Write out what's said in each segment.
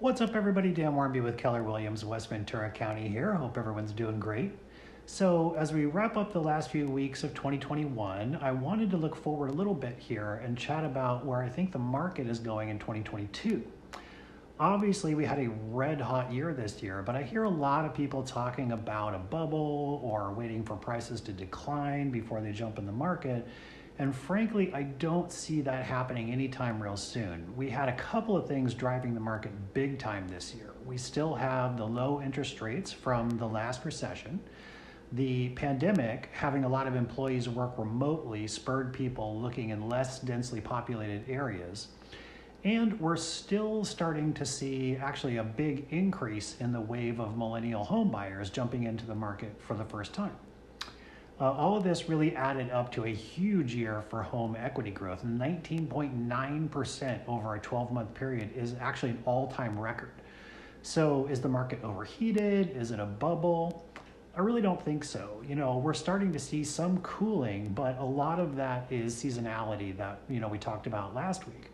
What's up, everybody? Dan Warmby with Keller Williams, West Ventura County here. Hope everyone's doing great. So as we wrap up the last few weeks of 2021, I wanted to look forward a little bit here and chat about where I think the market is going in 2022. Obviously, we had a red hot year this year, but I hear a lot of people talking about a bubble or waiting for prices to decline before they jump in the market. And frankly, I don't see that happening anytime real soon. We had a couple of things driving the market big time this year. We still have the low interest rates from the last recession. The pandemic, having a lot of employees work remotely, spurred people looking in less densely populated areas. And we're still starting to see actually a big increase in the wave of millennial home buyers jumping into the market for the first time. All of this really added up to a huge year for home equity growth. 19.9% over a 12-month period is actually an all-time record. So is the market overheated? Is it a bubble? I really don't think so. We're starting to see some cooling, but a lot of that is seasonality that, we talked about last week.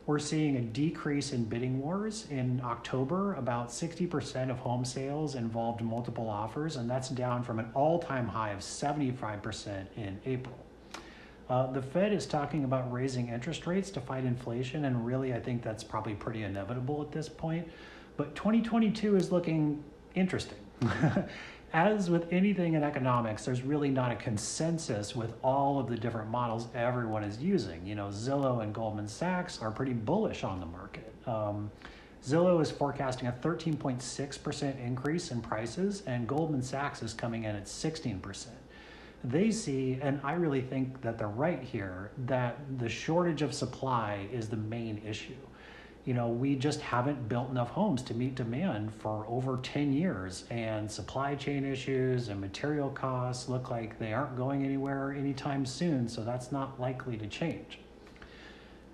We're seeing a decrease in bidding wars. In October, about 60% of home sales involved multiple offers, and that's down from an all-time high of 75% in April. The Fed is talking about raising interest rates to fight inflation, and really I think that's probably pretty inevitable at this point. But 2022 is looking interesting. As with anything in economics, there's really not a consensus with all of the different models everyone is using. Zillow and Goldman Sachs are pretty bullish on the market. Zillow is forecasting a 13.6% increase in prices, and Goldman Sachs is coming in at 16%. They see, and I really think that they're right here, that the shortage of supply is the main issue. We just haven't built enough homes to meet demand for over 10 years, and supply chain issues and material costs look like they aren't going anywhere anytime soon, so that's not likely to change.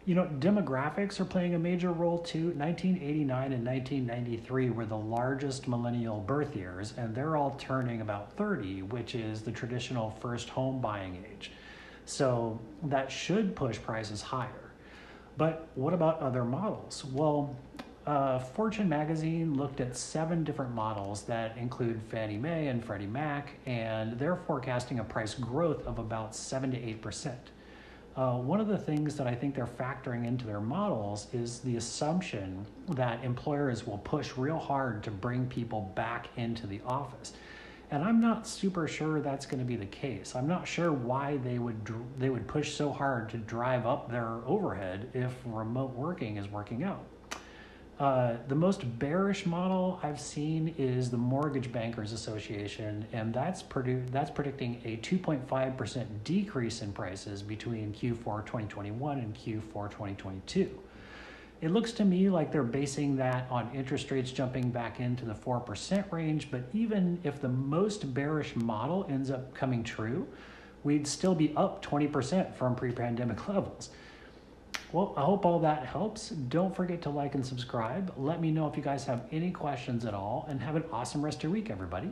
Demographics are playing a major role too. 1989 and 1993 were the largest millennial birth years, and they're all turning about 30, which is the traditional first home buying age. So that should push prices higher. But what about other models? Well, Fortune magazine looked at 7 different models that include Fannie Mae and Freddie Mac, and they're forecasting a price growth of about 7 to 8%. One of the things that I think they're factoring into their models is the assumption that employers will push real hard to bring people back into the office. And I'm not super sure that's going to be the case. I'm not sure why they would push so hard to drive up their overhead if remote working is working out. The most bearish model I've seen is the Mortgage Bankers Association, and that's predicting a 2.5% decrease in prices between Q4 2021 and Q4 2022. It looks to me like they're basing that on interest rates jumping back into the 4% range, but even if the most bearish model ends up coming true, we'd still be up 20% from pre-pandemic levels. Well, I hope all that helps. Don't forget to like and subscribe. Let me know if you guys have any questions at all, and have an awesome rest of your week, everybody.